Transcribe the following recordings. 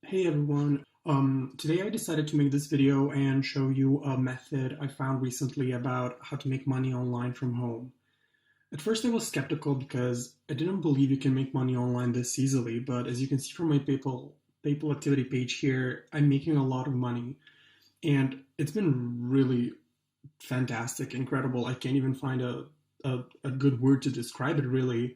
Hey everyone. Today I decided to make this video and show you a method I found recently about how to make money online from home. At first I was skeptical because I didn't believe you can make money online this easily, but as you can see from my PayPal activity page here, I'm making a lot of money and it's been really fantastic, incredible. I can't even find a good word to describe it really.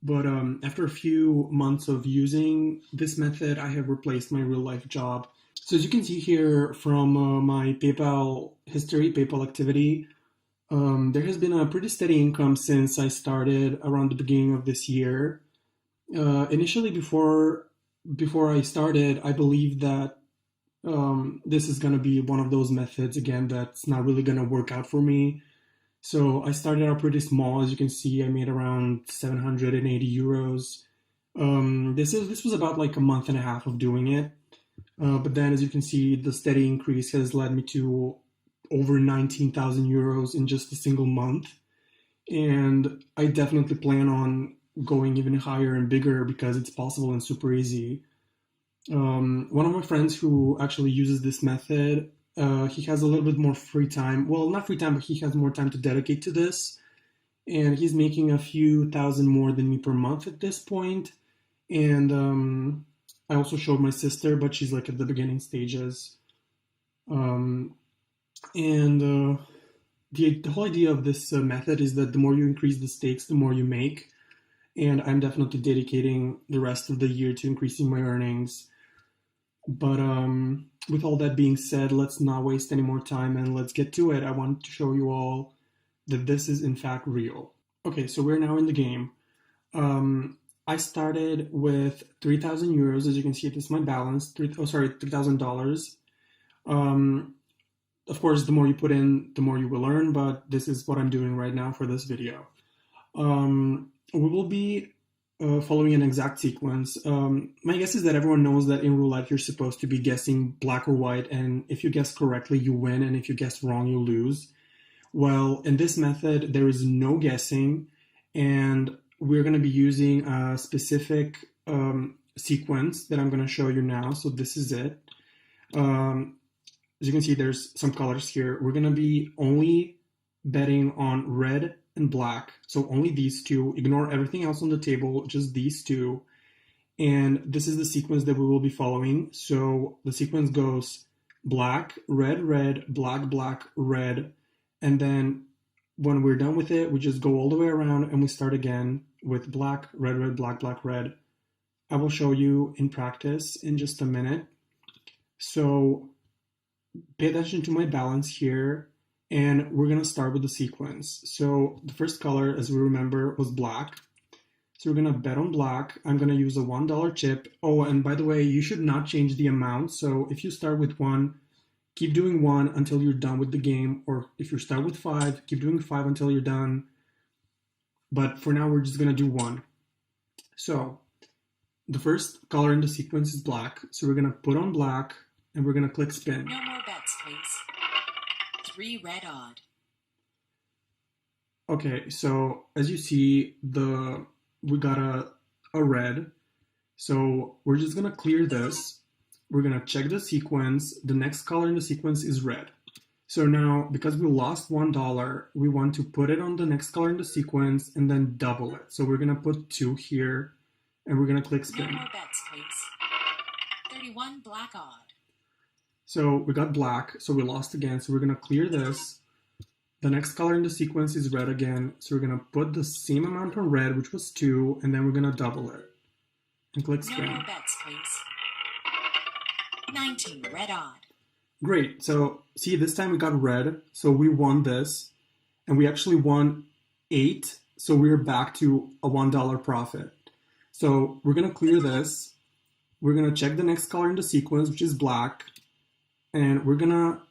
But after a few months of using this method, I have replaced my real life job. So as you can see here from my PayPal history, PayPal activity, there has been a pretty steady income since I started around the beginning of this year. Initially, before I started, I believed that this is going to be one of those methods again that's not really going to work out for me. So I started out pretty small. As you can see, I made around 780 euros. This was about like a month and a half of doing it. But then, as you can see, the steady increase has led me to over 19,000 euros in just a single month. And I definitely plan on going even higher and bigger because it's possible and super easy. One of my friends who actually uses this method, he has a little bit more free time. Well, not free time, but he has more time to dedicate to this. And he's making a few thousand more than me per month at this point. And I also showed my sister, but she's like at the beginning stages. Um, and the whole idea of this method is that the more you increase the stakes, the more you make. And I'm definitely dedicating the rest of the year to increasing my earnings. But with all that being said, let's not waste any more time and let's get to it. I want to show you all that this is in fact real. Okay, so we're now in the game. I started with 3,000 euros. As you can see, this is my balance. $3,000. Um, of course, the more you put in, the more you will earn, but this is what I'm doing right now for this video. We will be following an exact sequence. My guess is that everyone knows that in roulette you're supposed to be guessing black or white, and if you guess correctly, you win, and if you guess wrong, you lose. Well, in this method, there is no guessing, and we're going to be using a specific sequence that I'm going to show you now. So this is it. As you can see, there's some colors here. We're going to be only betting on red and black. So only these two. Ignore everything else on the table, just these two. And this is the sequence that we will be following. So the sequence goes black, red, black, black, red. And then when we're done with it, we just go all the way around and we start again with black, red, black, black, red. I will show you in practice in just a minute. So pay attention to my balance here, and we're going to start with the sequence. So the first color, as we remember, was black. So we're going to bet on black. I'm going to use a $1 chip. Oh, and by the way, you should not change the amount. So if you start with 1, keep doing 1 until you're done with the game. Or if you start with 5, keep doing 5 until you're done. But for now, we're just going to do 1. So the first color in the sequence is black. So we're going to put on black, and we're going to click spin. No more bets, please. 3 red odd. Okay, so as you see, we got a red. So we're just gonna clear this. We're gonna check the sequence. The next color in the sequence is red. So now, because we lost $1, we want to put it on the next color in the sequence and then double it. So we're gonna put 2 here, and we're gonna click spin. No more bets, please. 31 black odd. So we got black, so we lost again. So we're gonna clear this. The next color in the sequence is red again. So we're gonna put the same amount on red, which was 2, and then we're gonna double it. And click spin. No more bets, please. 19 red odd. Great, so see, this time we got red, so we won this. And we actually won 8, so we're back to a $1 profit. So we're gonna clear this. We're gonna check the next color in the sequence, which is black. And we're gonna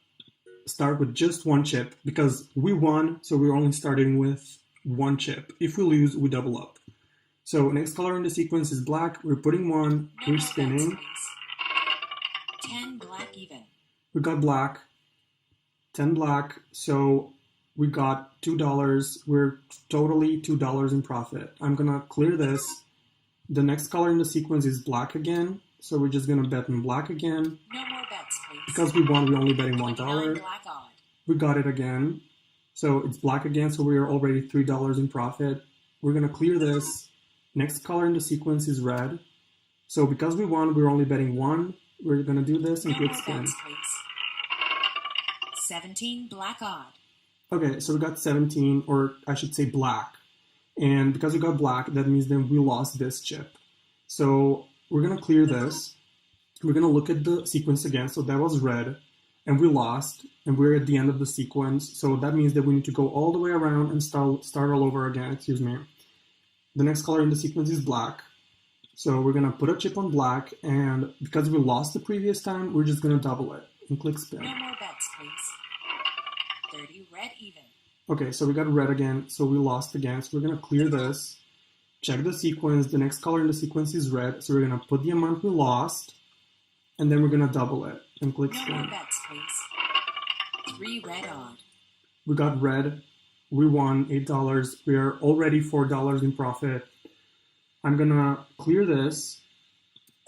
start with just 1 chip because we won, so we're only starting with 1 chip. If we lose, we double up. So next color in the sequence is black. We're putting 1. No We're spinning. Bets, 10 black even. We got black. 10 black. So we got $2. We're totally $2 in profit. I'm gonna clear this. The next color in the sequence is black again. So we're just gonna bet in black again. No more bets, please. Because we won, we're only betting $1. 29 black odd. We got it again. So it's black again, so we are already $3 in profit. We're gonna clear this. Next color in the sequence is red. So because we won, we're only betting 1. We're gonna do this and No click more spin. bets, please. 17 black odd. Okay, so we got 17, or I should say black. And because we got black, that means then we lost this chip. So we're gonna clear this. We're gonna look at the sequence again. So that was red, and we lost, and we're at the end of the sequence. So that means that we need to go all the way around and start all over again, excuse me. The next color in the sequence is black. So we're gonna put a chip on black, and because we lost the previous time, we're just gonna double it and click spin. No more bets, please. 30 red even. Okay, so we got red again, so we lost again. So we're gonna clear this, check the sequence. The next color in the sequence is red, so we're gonna put the amount we lost, and then we're gonna double it and click No spin. more bets, please. 3 red odd. We got red, we won $8. We are already $4 in profit. I'm gonna clear this,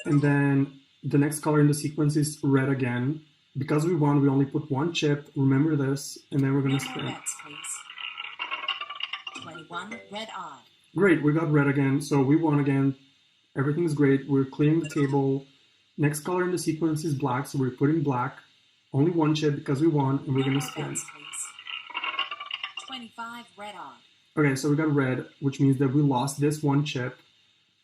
and then the next color in the sequence is red again. Because we won, we only put 1 chip. Remember this, and then we're No gonna more spin. bets, please. 21 red odd. Great, we got red again, so we won again. Everything's great. We're clearing the table. Next color in the sequence is black, so we're putting black. Only 1 chip because we won, and we're No gonna more spin. bets, please. 25 red odd. Okay, so we got red, which means that we lost this 1 chip.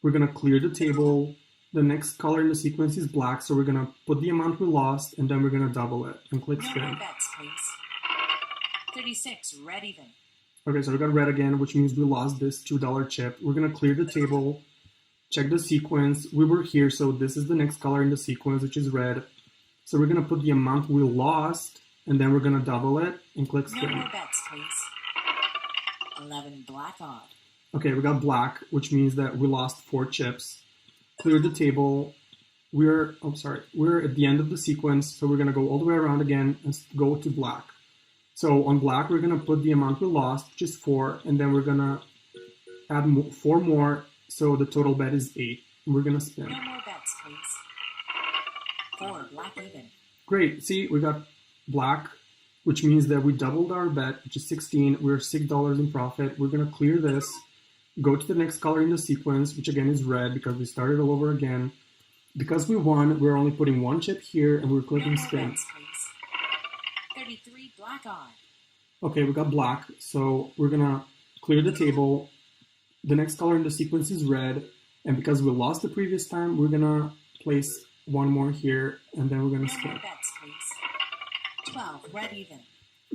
We're gonna clear the table. The next color in the sequence is black, so we're gonna put the amount we lost, and then we're gonna double it and click No more spin. bets, please. 36 red even. Okay, so we got red again, which means we lost this $2 chip. We're gonna clear the table, check the sequence. We were here, so this is the next color in the sequence, which is red. So we're gonna put the amount we lost, and then we're gonna double it and click No spin. more bets, please. 11 black odd. Okay, we got black, which means that we lost 4 chips. Cleared the table. We're at the end of the sequence, so we're gonna go all the way around again and go to black. So on black, we're gonna put the amount we lost, which is 4, and then we're gonna add 4 more, so the total bet is 8. And we're gonna spin. No more bets, please. 4 black even. Great, see, we got black, which means that we doubled our bet, which is 16. We're $6 in profit. We're gonna clear this, go to the next color in the sequence, which again is red because we started all over again. Because we won, we're only putting 1 chip here, and we're No clicking more spin. bets, please. 33 black odd. Okay, we got black, so we're gonna clear the table. The next color in the sequence is red, and because we lost the previous time, we're gonna place 1 more here, and then we're gonna No more spin. bets, please. 12 red even.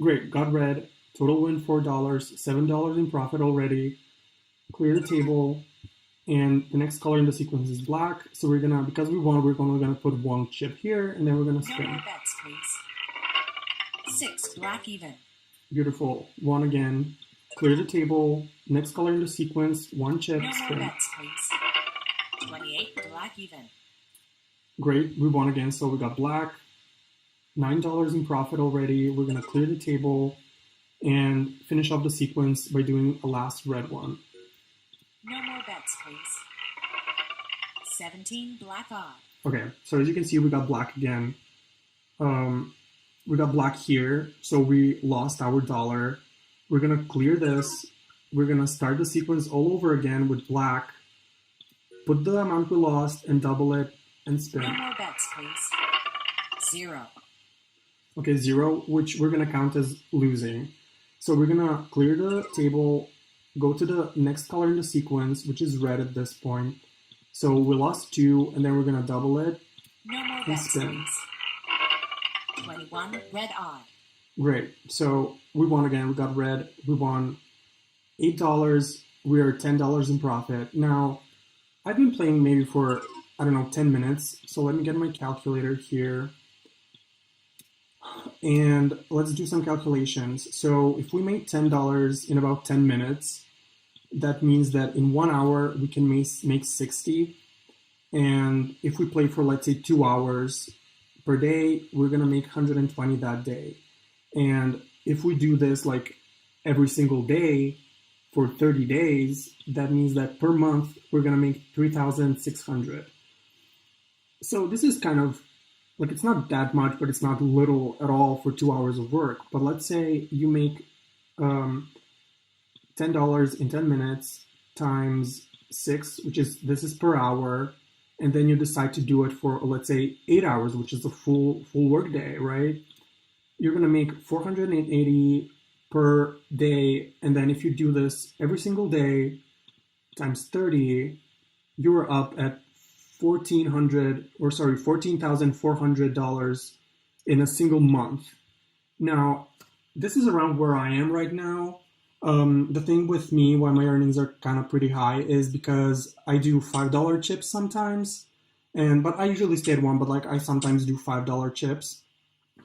Great, got red. Total win $4, $7 in profit already. Clear the table, and the next color in the sequence is black. So we're gonna, because we won, we're only gonna put 1 chip here, and then we're gonna No spin. more bets, please. 6 black even. Beautiful. 1 again. Clear the table. Next color in the sequence, 1 chip, No more spin. bets, please. 28 black even. Great, we won again, so we got black. $9 in profit already. We're gonna clear the table and finish off the sequence by doing a last red one. No more bets, please. 17 black odd. Okay, so as you can see, we got black again. We got black here, so we lost our dollar. We're gonna clear this. We're gonna start the sequence all over again with black. Put the amount we lost and double it and spin. No more bets, please. 0. Okay, 0, which we're gonna count as losing. So we're gonna clear the table, go to the next color in the sequence, which is red at this point. So we lost 2, and then we're gonna double it. No more And bets, spin. please. 21 red odd. Great. So we won again. We got red. We won $8. We are $10 in profit. Now, I've been playing maybe for, I don't know, 10 minutes. So let me get my calculator here. And let's do some calculations. So if we made $10 in about 10 minutes, that means that in 1 hour we can make 60. And if we play for, let's say, 2 hours per day, we're gonna make 120 that day. And if we do this like every single day for 30 days, that means that per month we're gonna make 3,600. So this is kind of like it's not that much, but it's not little at all for 2 hours of work. But let's say you make um, $10 in 10 minutes times six, which is this is per hour, and then you decide to do it for let's say 8 hours, which is a full work day, right? You're gonna make 480 per day, and then if you do this every single day times 30, you're up at 1,400 or sorry $14,400 in a single month. Now, this is around where I am right now. The thing with me, why my earnings are kind of pretty high, is because I do $5 chips sometimes, and but I usually stay at one. But like I sometimes do $5 chips,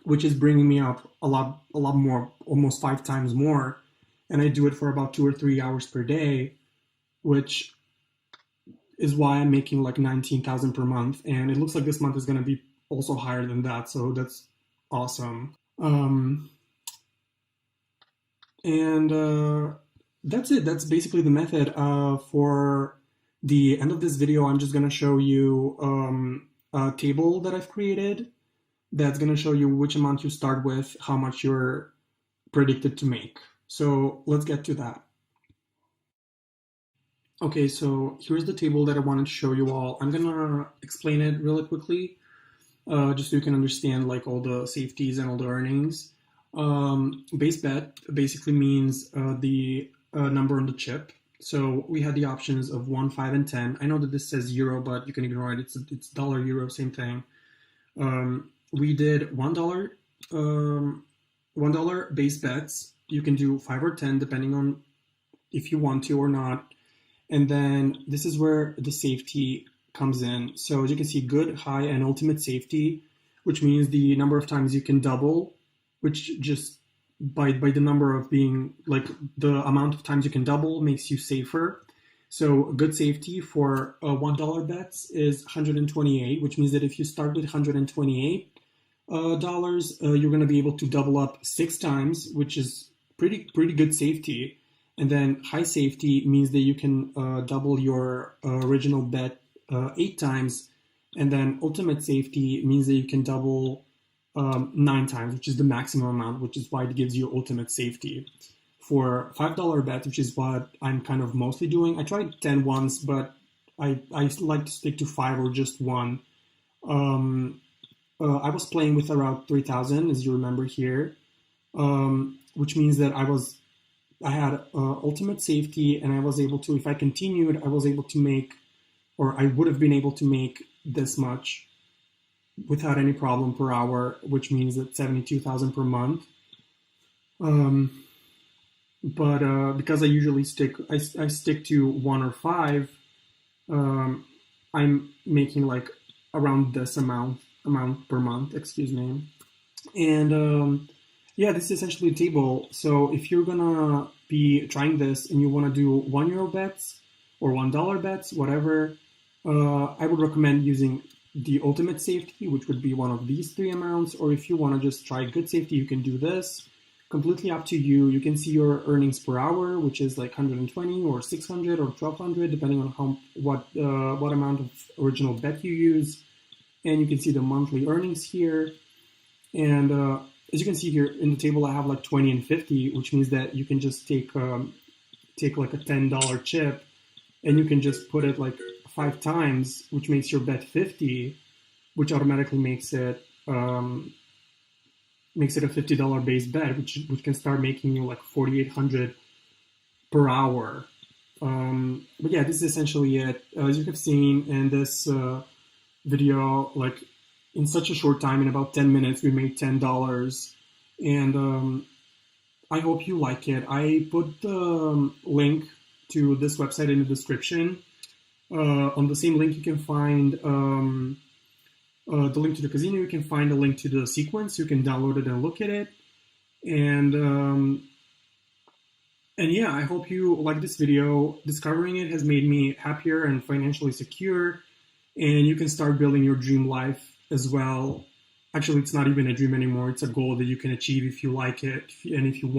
which is bringing me up a lot more, almost 5 times more, and I do it for about 2 or 3 hours per day, which is why I'm making like 19,000 per month, and it looks like this month is going to be also higher than that, so that's awesome. And that's it. That's basically the method. For the end of this video, I'm just going to show you a table that I've created that's going to show you which amount you start with, how much you're predicted to make. So let's get to that. Okay, so here's the table that I wanted to show you all. I'm gonna explain it really quickly, just so you can understand like all the safeties and all the earnings. Base bet basically means the number on the chip. So we had the options of 1, 5, and 10. I know that this says euro, but you can ignore it. It's dollar, euro, same thing. We did $1 base bets. You can do 5 or 10 depending on if you want to or not. And then this is where the safety comes in. So as you can see, good, high, and ultimate safety, which means the number of times you can double, which just by the number of being like the amount of times you can double makes you safer. So good safety for $1 bets is 128, which means that if you start with $128, you're going to be able to double up 6 times, which is pretty good safety. And then high safety means that you can double your original bet 8 times. And then ultimate safety means that you can double 9 times, which is the maximum amount, which is why it gives you ultimate safety. For $5 bet, which is what I'm kind of mostly doing, I tried 10 once, but I like to stick to 5 or just 1. I was playing with around 3,000, as you remember here, which means that I had ultimate safety, and I was able to, if I continued, I was able to make, or I would have been able to make this much without any problem per hour, which means that 72,000 per month. But because I usually stick to 1 or 5, I'm making like around this amount per month, excuse me. And yeah, this is essentially a table. So if you're gonna be trying this and you want to do €1 bets or $1 bets, whatever, I would recommend using the ultimate safety, which would be one of these 3 amounts. Or if you want to just try good safety, you can do this. Completely up to you. You can see your earnings per hour, which is like 120 or 600 or 1,200, depending on what amount of original bet you use. And you can see the monthly earnings here. And as you can see here in the table, I have like 20 and 50, which means that you can just take like a $10 chip, and you can just put it like 5 times, which makes your bet 50, which automatically makes it a $50 base bet, which can start making you like 4,800 per hour. But yeah, this is essentially it. As you have seen in this video, like in such a short time, in about 10 minutes, we made $10. And I hope you like it. I put the link to this website in the description. On the same link, you can find the link to the casino. You can find a link to the sequence. You can download it and look at it. And yeah, I hope you like this video. Discovering it has made me happier and financially secure. And you can start building your dream life as well. Actually, it's not even a dream anymore. It's a goal that you can achieve if you like it and if you want.